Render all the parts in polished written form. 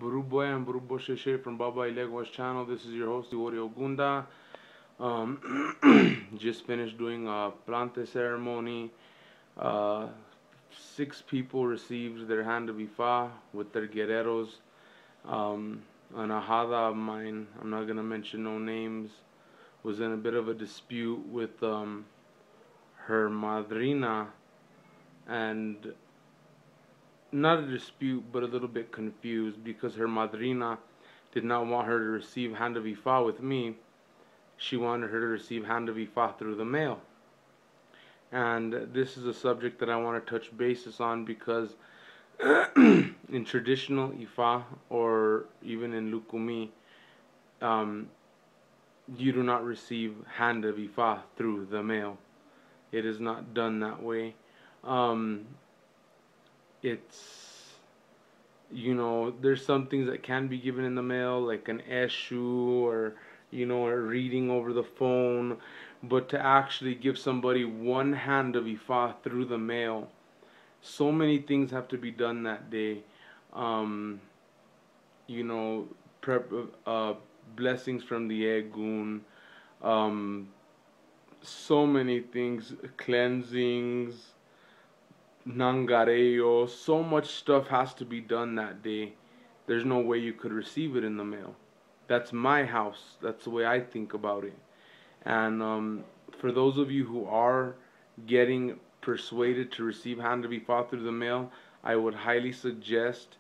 Buru Boy and Buru Bosheshe from Baba Ilegwa's channel. This is your host, Iworio Gunda. Just finished doing a plante ceremony. 6 people received their hand of Ifa with their guerreros. An ahada of mine, I'm not going to mention no names, was in a bit of a dispute with her madrina, and not a dispute, but a little bit confused because her madrina did not want her to receive hand of Ifa with me. She wanted her to receive hand of Ifa through the mail. And this is a subject that I want to touch bases on because in traditional Ifa, or even in Lukumi, you do not receive hand of Ifa through the mail. It is not done that way. It's, there's some things that can be given in the mail, like an eshu or, a reading over the phone. But to actually give somebody one hand of Ifa through the mail, so many things have to be done that day. Blessings from the Egun, so many things, cleansings, nangareo, so much stuff has to be done that day. There's no way you could receive it in the mail. That's my house. That's the way I think about it. And for those of you who are getting persuaded to receive hand of Ifa through the mail, I would highly suggest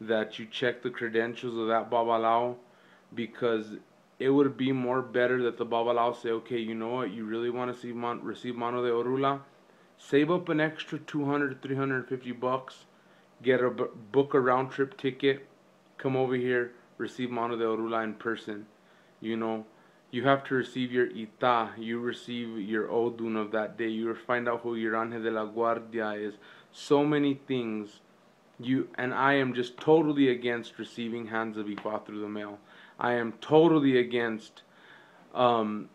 that you check the credentials of that Babalao, because it would be more better that the Babalao say, okay, you know what, you really want to receive Mano de Orula? Save up an extra $200 to $350, get book a round trip ticket, come over here, receive Mano de Orula in person. You have to receive your Ita, you receive your Odun of that day, you find out who your Ángel de la Guardia is. So many things. And I am just totally against receiving hands of Ifa through the mail. I am totally against, all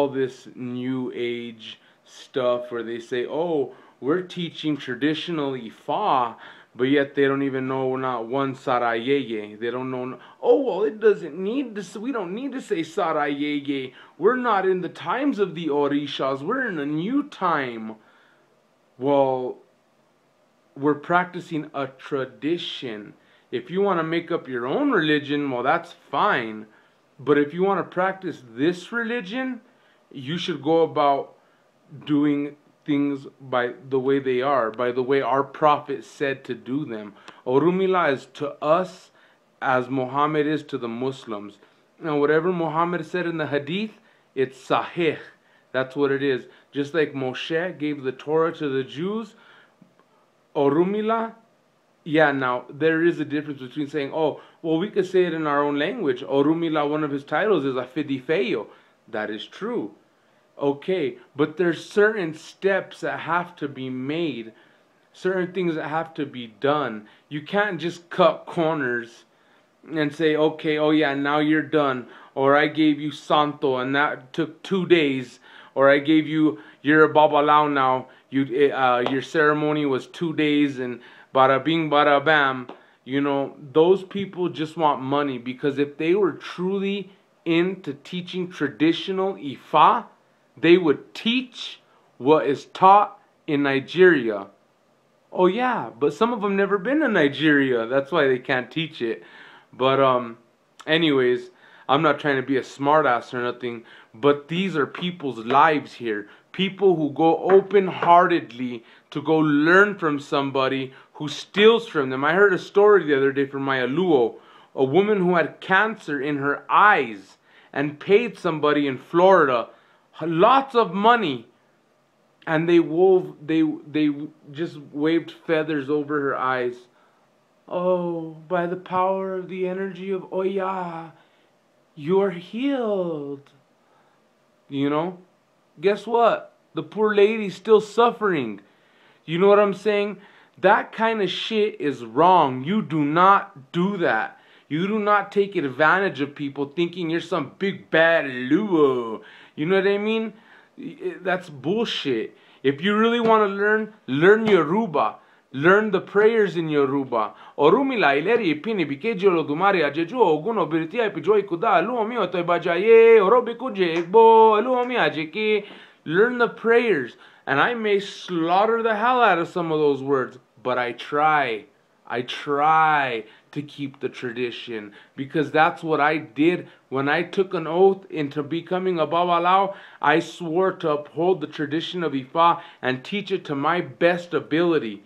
this new age stuff where they say, oh, we're teaching traditional Ifa, but yet they don't even know not one Sarayeye. They don't know. Oh, well, it doesn't need to. We don't need to say Sarayeye. We're not in the times of the Orishas. We're in a new time. Well, we're practicing a tradition. If you want to make up your own religion, well, that's fine. But if you want to practice this religion, you should go about doing things by the way they are, by the way our prophet said to do them. Orumila is to us as Muhammad is to the Muslims. Now, whatever Muhammad said in the Hadith, it's Sahih. That's what it is. Just like Moshe gave the Torah to the Jews, Orumila, yeah, now, there is a difference between saying, oh, well, we could say it in our own language. Orumila, one of his titles is Afidifeyo. That is true. Okay, but there's certain steps that have to be made, certain things that have to be done. You can't just cut corners and say, okay, oh yeah, now you're done. Or I gave you Santo and that took 2 days. Or I gave you, you're a Babalao now. Your ceremony was 2 days and bada bing, bada bam. Those people just want money, because if they were truly into teaching traditional Ifa, they would teach what is taught in Nigeria. Oh yeah, but some of them never been to Nigeria. That's why they can't teach it. But anyways, I'm not trying to be a smartass or nothing, but these are people's lives here. People who go open-heartedly to go learn from somebody who steals from them. I heard a story the other day from my Aluo. A woman who had cancer in her eyes and paid somebody in Florida lots of money, and they just waved feathers over her eyes. Oh, by the power of the energy of Oya, you're healed. Guess what? The poor lady's still suffering. You know what I'm saying? That kind of shit is wrong. You do not do that. You do not take advantage of people thinking you're some big bad Luo. You know what I mean? That's bullshit. If you really want to learn Yoruba. Learn the prayers in Yoruba. Orumila ileri pini bikejo lo dumari ajeju oguno biritia pijoi kuda luomi otoibajaye orobi kujegbo luomi ajeki. Learn the prayers. And I may slaughter the hell out of some of those words, but I try. I try to keep the tradition, because that's what I did when I took an oath into becoming a Babalao. I swore to uphold the tradition of Ifa and teach it to my best ability.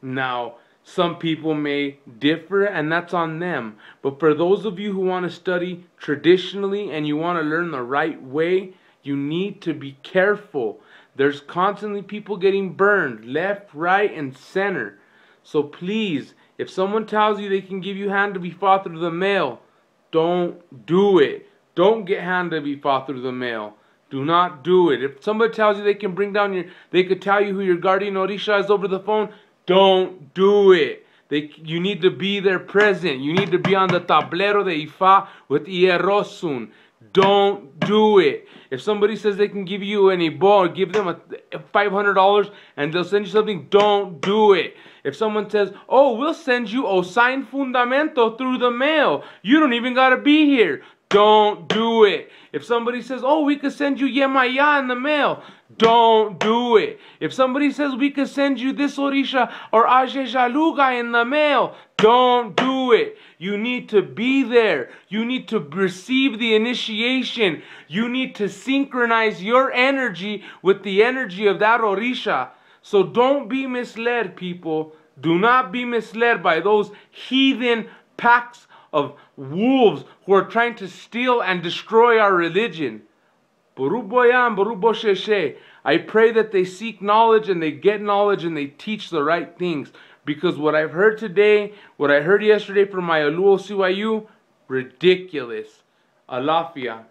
Now, some people may differ, and that's on them. But for those of you who want to study traditionally and you want to learn the right way, you need to be careful. There's constantly people getting burned left, right, and center. So please, if someone tells you they can give you hand to be fought through the mail, don't do it. Don't get hand to be fought through the mail. Do not do it. If somebody tells you they can bring down they could tell you who your guardian Orisha is over the phone, don't do it. You need to be there present. You need to be on the tablero de Ifa with Ierosun. Don't do it. If somebody says they can give you an Ibo or give them $500 and they'll send you something, don't do it. If someone says, oh, we'll send you a signed fundamento through the mail, you don't even got to be here, don't do it. If somebody says, oh, we could send you Yemaya in the mail, don't do it. If somebody says we could send you this Orisha or Ajejaluga in the mail, don't do it. You need to be there. You need to receive the initiation. You need to synchronize your energy with the energy of that Orisha. So don't be misled, people. Do not be misled by those heathen packs of wolves who are trying to steal and destroy our religion. I pray that they seek knowledge and they get knowledge and they teach the right things. Because what I've heard today, what I heard yesterday from my Aluo Siwayu, ridiculous. Alafia.